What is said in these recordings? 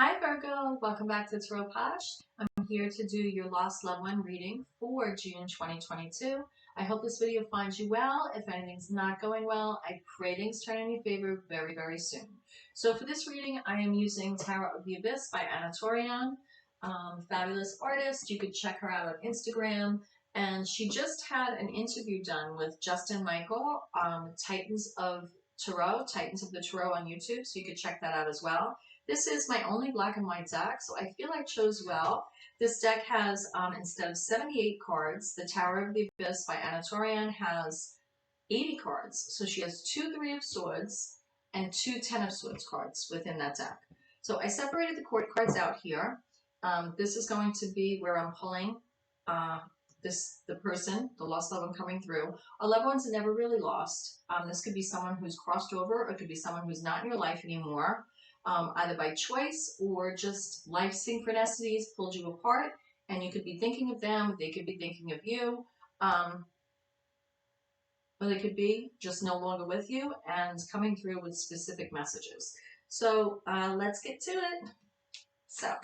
Hi Virgo, welcome back to Tarot Posh. I'm here to do your Lost Loved One reading for June 2022. I hope this video finds you well. If anything's not going well, I pray things turn in your favor very, very soon. So for this reading, I am using Tarot of the Abyss by Anna Torian. Fabulous artist. You could check her out on Instagram. And she just had an interview done with Justin Michael, Titans of the Tarot on YouTube. So you could check that out as well. This is my only black and white deck, so I feel I chose well. This deck has, instead of 78 cards, the Tower of the Abyss by Anna Torian has 80 cards. So she has 2 Three of Swords and 2 Ten of Swords cards within that deck. So I separated the court cards out here. This is going to be where I'm pulling the person, the lost loved one coming through. Our loved ones are never really lost. This could be someone who's crossed over, or it could be someone who's not in your life anymore. Either by choice or just life synchronicities pulled you apart, and you could be thinking of them, they could be thinking of you, or they could be just no longer with you and coming through with specific messages. So let's get to it. So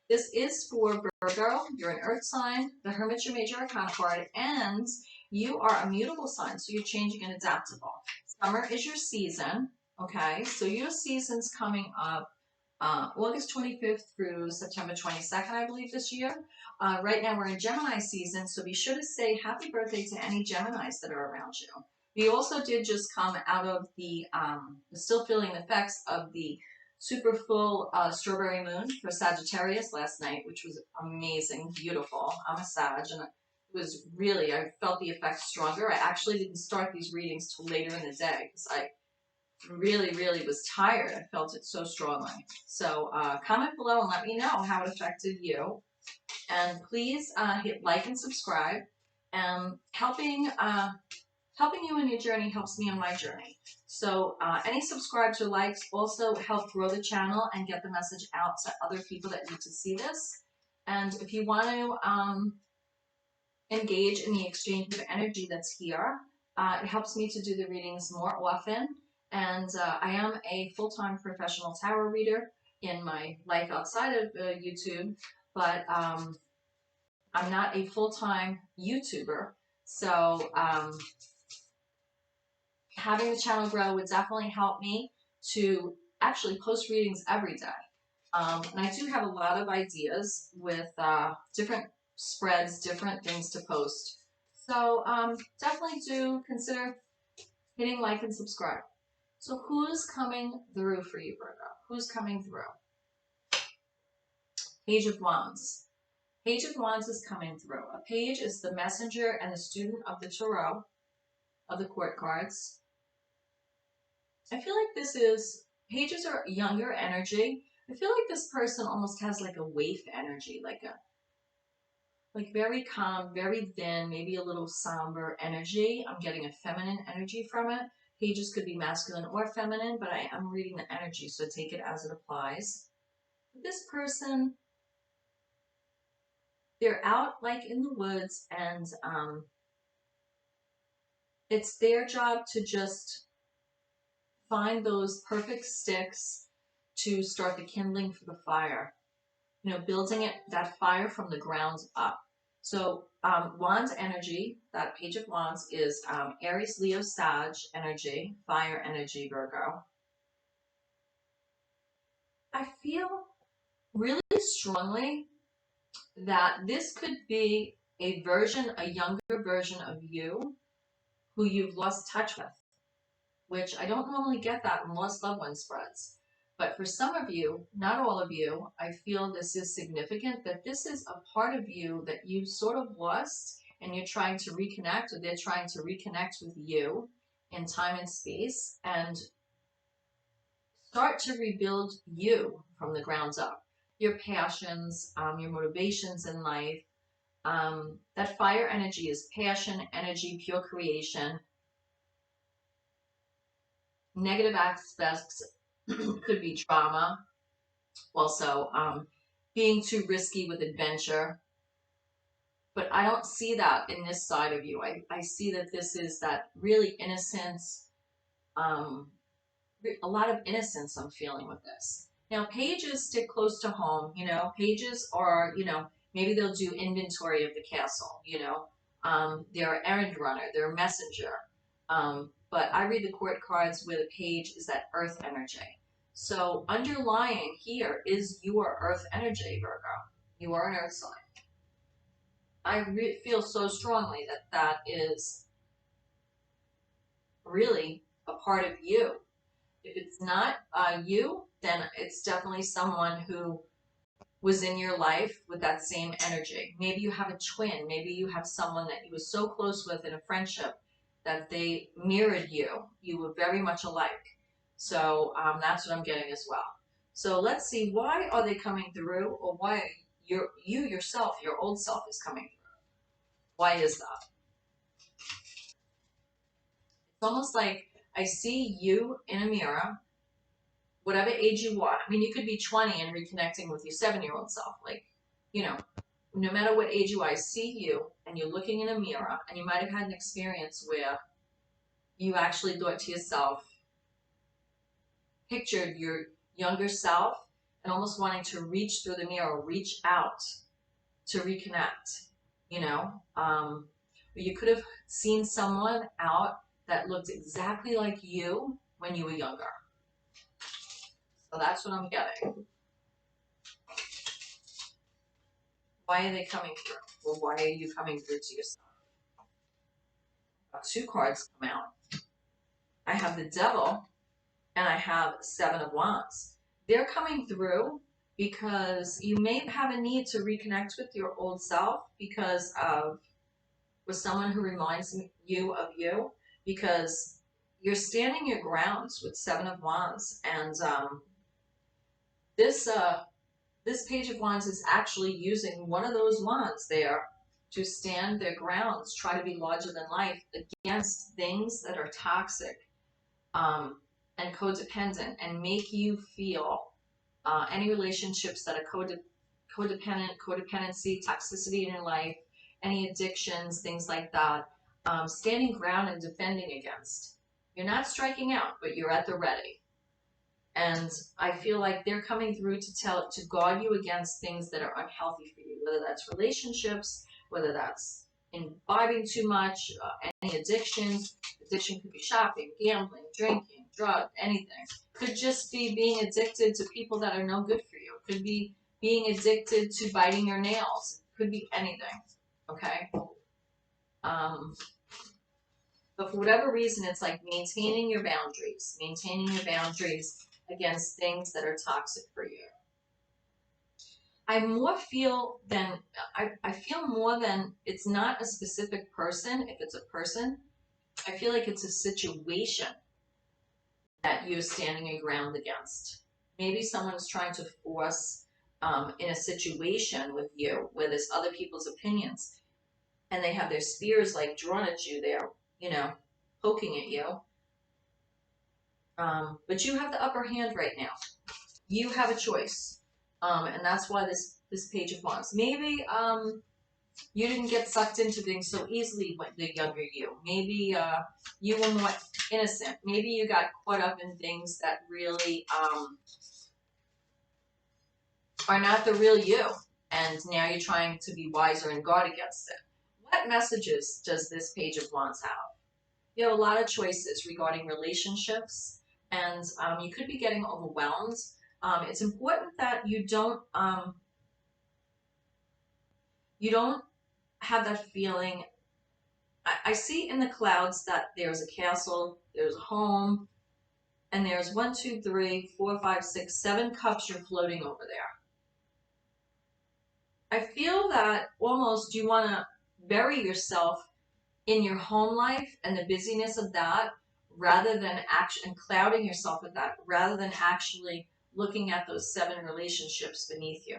this is for Virgo. You're an earth sign, the Hermit, your major arcana card, and you are a mutable sign, so you're changing and adaptable. Summer is your season. Okay, so your season's coming up August 25th through September 22nd, I believe, this year. Right now we're in Gemini season, so be sure to say happy birthday to any Geminis that are around you. We also did just come out of the still feeling the effects of the super full strawberry moon for Sagittarius last night, which was amazing, beautiful. I'm a Sag, and it was really, I felt the effects stronger. I actually didn't start these readings till later in the day because I really was tired. I felt it so strongly. So comment below and let me know how it affected you. And please hit like and subscribe. Helping you in your journey helps me on my journey. So any subscribes or likes also help grow the channel and get the message out to other people that need to see this. And if you want to engage in the exchange of energy that's here, it helps me to do the readings more often. And I am a full-time professional tarot reader in my life outside of YouTube, but I'm not a full-time YouTuber. So having the channel grow would definitely help me to actually post readings every day. And I do have a lot of ideas with different spreads, different things to post. So definitely do consider hitting like and subscribe. So who's coming through for you, Virgo? Who's coming through? Page of Wands. Page of Wands is coming through. A page is the messenger and the student of the tarot, of the court cards. I feel like pages are younger energy. I feel like this person almost has like a waif energy, like very calm, very thin, maybe a little somber energy. I'm getting a feminine energy from it. Pages could be masculine or feminine, but I am reading the energy, so take it as it applies. This person, they're out like in the woods, and it's their job to just find those perfect sticks to start the kindling for the fire. You know, building that fire from the ground up. So Wands energy, that Page of Wands is Aries, Leo, Sag energy, fire energy, Virgo. I feel really strongly that this could be a younger version of you who you've lost touch with, which I don't normally get that in lost loved one spreads. But for some of you, not all of you, I feel this is significant, that this is a part of you that you sort of lost and you're trying to reconnect, or they're trying to reconnect with you in time and space and start to rebuild you from the ground up. Your passions, your motivations in life. That fire energy is passion, energy, pure creation. Negative aspects could be trauma, also being too risky with adventure. But I don't see that in this side of you. I see that this is that really innocence, a lot of innocence I'm feeling with this. Now, pages stick close to home. You know, pages are, you know, maybe they'll do inventory of the castle. You know, they're an errand runner, they're a messenger. But I read the court cards where the page is that earth energy. So underlying here is your earth energy, Virgo. You are an earth sign. I feel so strongly that that is really a part of you. If it's not you, then it's definitely someone who was in your life with that same energy. Maybe you have a twin. Maybe you have someone that you were so close with in a friendship that they mirrored you. You were very much alike. So that's what I'm getting as well. So let's see, why are they coming through, or why you yourself, your old self, is coming through? Why is that? It's almost like I see you in a mirror, whatever age you are. I mean, you could be 20 and reconnecting with your 7-year-old self. Like, you know, no matter what age you are, I see you and you're looking in a mirror, and you might have had an experience where you actually thought to yourself, pictured your younger self and almost wanting to reach through the mirror, reach out to reconnect, you know? You could have seen someone out that looked exactly like you when you were younger. So that's what I'm getting. Why are they coming through? Or why are you coming through to yourself? 2 cards come out. I have the Devil and I have 7 of Wands. They're coming through because you may have a need to reconnect with your old self because of with someone who reminds you of you, because you're standing your grounds with 7 of Wands, and this this Page of Wands is actually using one of those wands there to stand their grounds, try to be larger than life against things that are toxic and codependent, and make you feel any relationships that are codependency, toxicity in your life, any addictions, things like that, standing ground and defending against. You're not striking out, but you're at the ready. And I feel like they're coming through to guard you against things that are unhealthy for you, whether that's relationships, whether that's imbibing too much, any addictions. Addiction could be shopping, gambling, drinking, drugs, anything. Could just be being addicted to people that are no good for you. Could be being addicted to biting your nails. Could be anything. Okay? But for whatever reason, it's like maintaining your boundaries against things that are toxic for you. I feel more than it's not a specific person. If it's a person, I feel like it's a situation that you're standing your ground against. Maybe someone's trying to force in a situation with you where there's other people's opinions, and they have their spears like drawn at you there, you know, poking at you. But you have the upper hand right now. You have a choice. And that's why this Page of Wands. Maybe you didn't get sucked into things so easily when the younger you. Maybe you were more innocent. Maybe you got caught up in things that really are not the real you. And now you're trying to be wiser and guard against it. What messages does this Page of Wands have? You have a lot of choices regarding relationships, and you could be getting overwhelmed. It's important that you don't have that feeling. I see in the clouds that there's a castle, there's a home, and there's 1, 2, 3, 4, 5, 6, 7 cups you're floating over there. I feel that almost you want to bury yourself in your home life and the busyness of that, rather than and clouding yourself with that, rather than actually looking at those 7 relationships beneath you.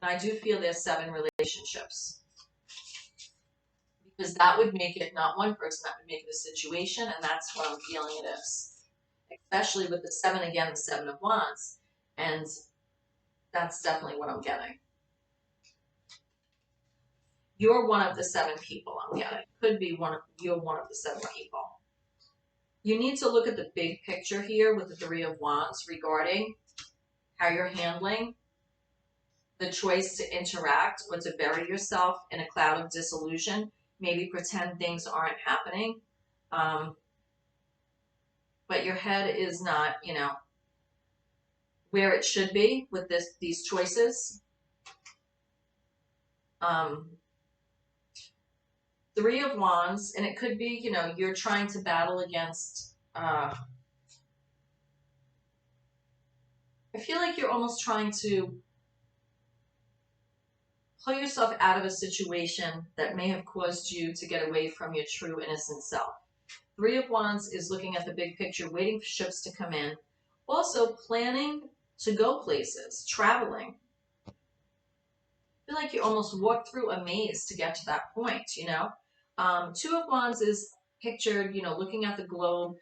And I do feel there's 7 relationships. Because that would make it not one person, that would make it a situation, and that's what I'm feeling it is. Especially with the 7 again, the 7 of Wands, and that's definitely what I'm getting. You're one of the 7 people I'm getting. Could be you're one of the 7 people. You need to look at the big picture here with the 3 of Wands regarding how you're handling the choice to interact or to bury yourself in a cloud of disillusion, maybe pretend things aren't happening. But your head is not, you know, where it should be with these choices. Three of Wands, and it could be, you know, you're trying to battle against, I feel like you're almost trying to pull yourself out of a situation that may have caused you to get away from your true innocent self. Three of Wands is looking at the big picture, waiting for ships to come in. Also planning to go places, traveling. I feel like you almost walked through a maze to get to that point, you know? Two of Wands is pictured, you know, looking at the globe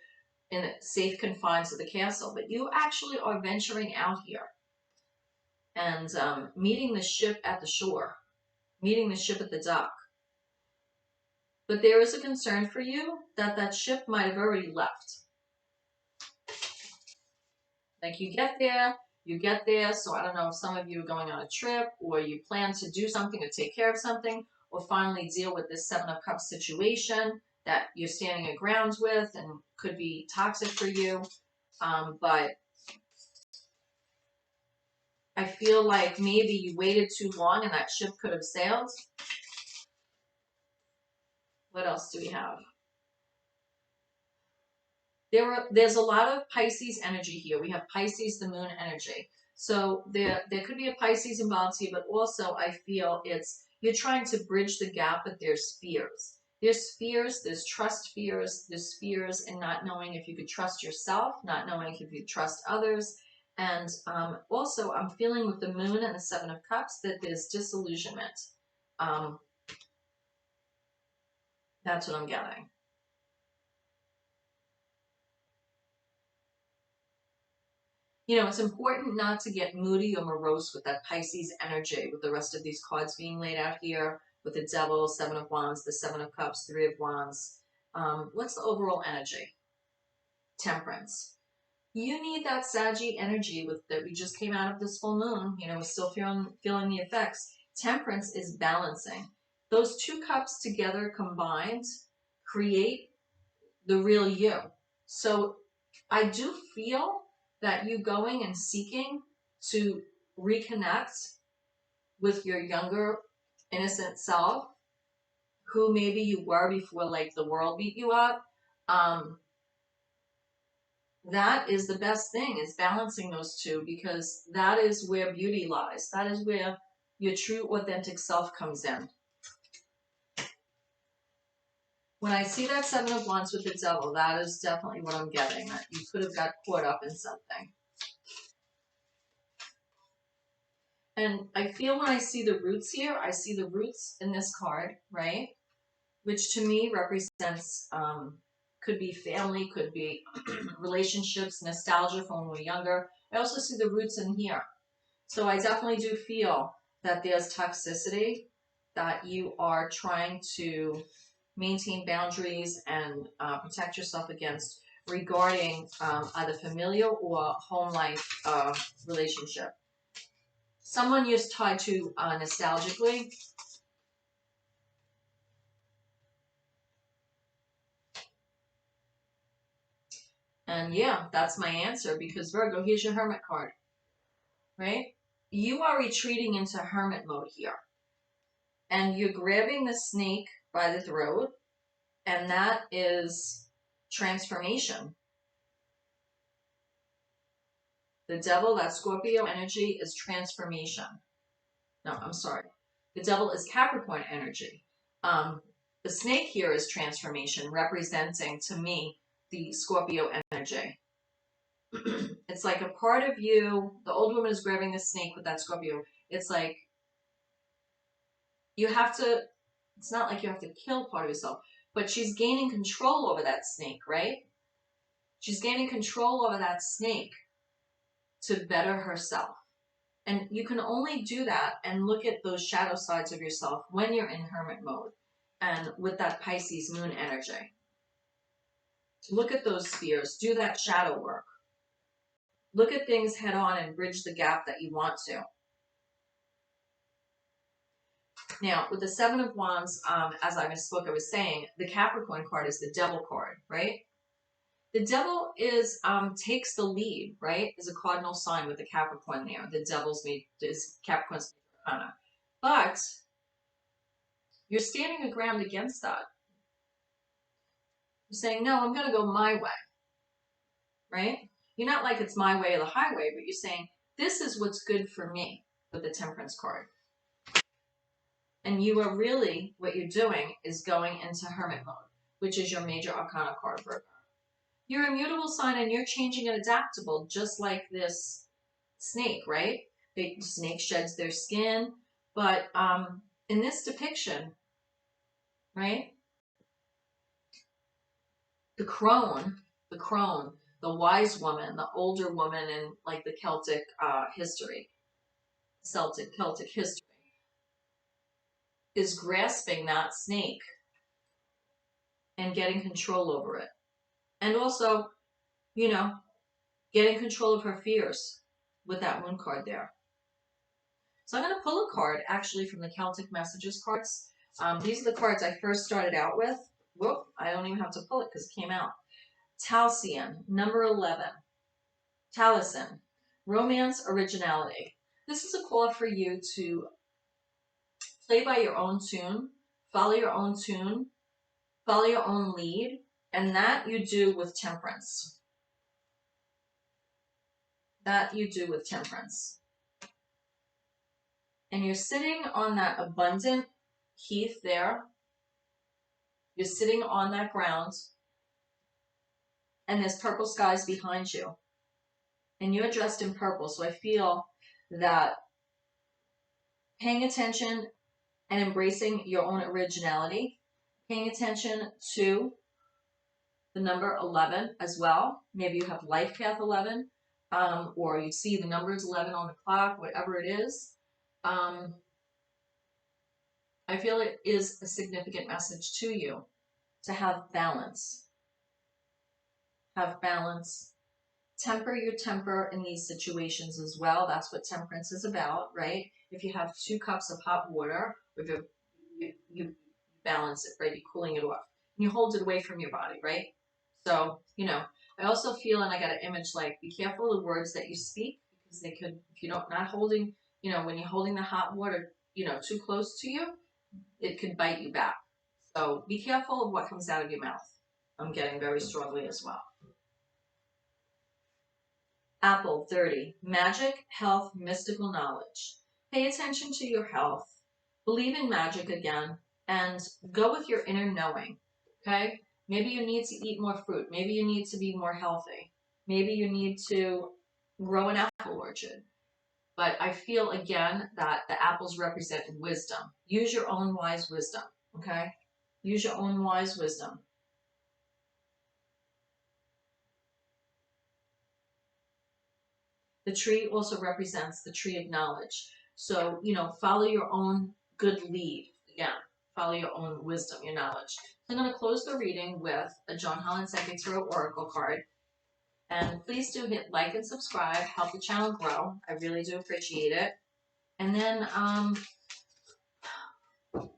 in the safe confines of the castle, but you actually are venturing out here and meeting the ship at the shore, meeting the ship at the dock. But there is a concern for you that that ship might have already left. Like you get there, so I don't know if some of you are going on a trip or you plan to do something or take care of something or finally deal with this Seven of Cups situation that you're standing your grounds with and could be toxic for you. But I feel like maybe you waited too long and that ship could have sailed. What else do we have? There's a lot of Pisces energy here. We have Pisces, the moon energy. So there could be a Pisces involved here, but also I feel it's you're trying to bridge the gap, but there's fears. There's fears, there's trust fears, there's fears in not knowing if you could trust yourself, not knowing if you could trust others. And also I'm feeling with the moon and the Seven of Cups that there's disillusionment. That's what I'm getting. You know, it's important not to get moody or morose with that Pisces energy, with the rest of these cards being laid out here, with the Devil, Seven of Wands, the Seven of Cups, Three of Wands. What's the overall energy? Temperance. You need that Saggy energy with that we just came out of this full moon. You know, we're still feeling the effects. Temperance is balancing. Those two cups together combined create the real you. So I do feel that you going and seeking to reconnect with your younger innocent self, who maybe you were before like the world beat you up, that is the best thing, is balancing those two, because that is where beauty lies. That is where your true authentic self comes in. When I see that Seven of Wands with the Devil, that is definitely what I'm getting. That you could have got caught up in something. And I feel when I see the roots here, I see the roots in this card, right? Which to me represents, could be family, could be relationships, nostalgia from when we were younger. I also see the roots in here. So I definitely do feel that there's toxicity, that you are trying to maintain boundaries and protect yourself against regarding either familial or home life relationship. Someone you're tied to nostalgically. And yeah, that's my answer, because Virgo, here's your Hermit card, right? You are retreating into Hermit mode here. And you're grabbing the snake by the throat, and that is transformation. The Devil, that Scorpio energy, is transformation. No, I'm sorry. The Devil is Capricorn energy. The snake here is transformation, representing to me the Scorpio energy. It's like a part of you, the old woman is grabbing the snake with that Scorpio. It's like you have to, it's not like you have to kill part of yourself, but she's gaining control over that snake, right? She's gaining control over that snake to better herself. And you can only do that and look at those shadow sides of yourself when you're in Hermit mode and with that Pisces moon energy. Look at those spheres, do that shadow work. Look at things head on and bridge the gap that you want to. Now, with the Seven of Wands, as I misspoke, I was saying, the Capricorn card is the Devil card, right? The Devil takes the lead, right? Is a cardinal sign with the Capricorn there. The Devil's is Capricorn's arcana. But you're standing your ground against that. You're saying, no, I'm going to go my way, right? You're not like it's my way or the highway, but you're saying, this is what's good for me with the Temperance card. And you are really, what you're doing is going into Hermit mode, which is your major arcana card, Virgo. You're a mutable sign and you're changing and adaptable, just like this snake, right? The snake sheds their skin. But in this depiction, right? The crone, the wise woman, the older woman in like the Celtic history, Celtic history, is grasping that snake and getting control over it. And also, you know, getting control of her fears with that moon card there. So I'm going to pull a card actually from the Celtic Messages cards. These are the cards I first started out with. Whoop, I don't even have to pull it because it came out. Talcyon, number 11. Taliesin, romance, originality. This is a call for you to play by your own tune, follow your own lead, and that you do with temperance. That you do with temperance. And you're sitting on that abundant heath there. You're sitting on that ground, and there's purple skies behind you. And you're dressed in purple, so I feel that paying attention and embracing your own originality, paying attention to the number 11 as well. Maybe you have life path 11, or you see the numbers 11 on the clock, whatever it is. I feel it is a significant message to you to have balance. Have balance. Temper your temper in these situations as well. That's what temperance is about, right? If you have 2 cups of hot water, you balance it, right? You're cooling it off. And you hold it away from your body, right? So, you know, I also feel, and I got an image like, be careful of the words that you speak, because they could, if you're not holding, you know, when you're holding the hot water, you know, too close to you, it could bite you back. So be careful of what comes out of your mouth. I'm getting very strongly as well. Apple 30, magic, health, mystical knowledge. Pay attention to your health. Believe in magic again, and go with your inner knowing, okay? Maybe you need to eat more fruit. Maybe you need to be more healthy. Maybe you need to grow an apple orchard. But I feel, again, that the apples represent wisdom. Use your own wise wisdom, okay? Use your own wise wisdom. The tree also represents the tree of knowledge. So, you know, follow your own good lead. Again, follow your own wisdom, your knowledge. So I'm going to close the reading with a John Holland Psychic Tarot Oracle card. And please do hit like and subscribe. Help the channel grow. I really do appreciate it. And then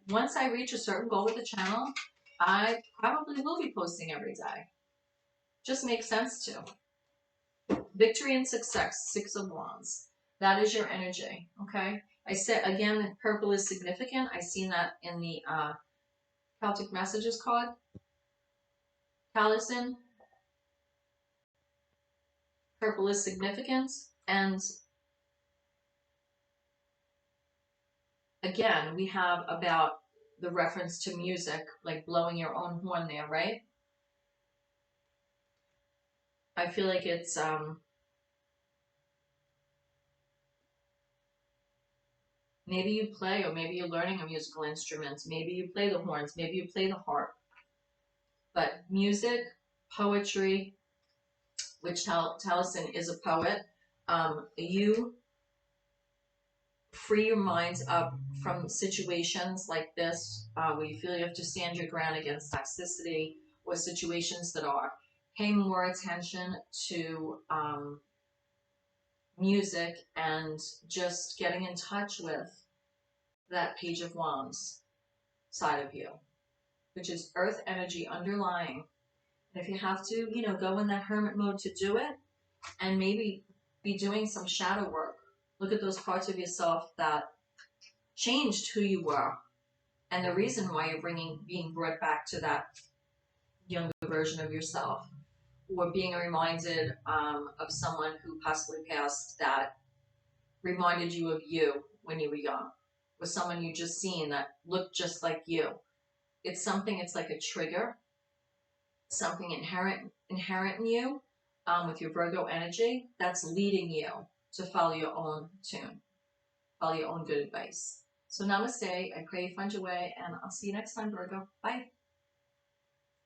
once I reach a certain goal with the channel, I probably will be posting every day. Just makes sense to. Victory and success, 6 of Wands. That is your energy, okay? I said, again, purple is significant. I seen that in the Celtic Messages card. Taliesin. Purple is significant. And again, we have about the reference to music, like blowing your own horn there, right? I feel like it's maybe you play, or maybe you're learning a musical instrument. Maybe you play the horns. Maybe you play the harp. But music, poetry, which Taliesin is a poet, you free your minds up from situations like this where you feel you have to stand your ground against toxicity, or situations that are paying more attention to music and just getting in touch with that Page of Wands side of you, which is earth energy underlying. And if you have to, go in that hermit mode to do it, and maybe be doing some shadow work. Look at those parts of yourself that changed who you were and the reason why you're being brought back to that younger version of yourself, or being reminded of someone who possibly passed that reminded you of you when you were young, or someone you just seen that looked just like you. It's like a trigger, something inherent in you, with your Virgo energy, that's leading you to follow your own tune, follow your own good advice. So namaste. I pray you find your way, and I'll see you next time, Virgo. Bye.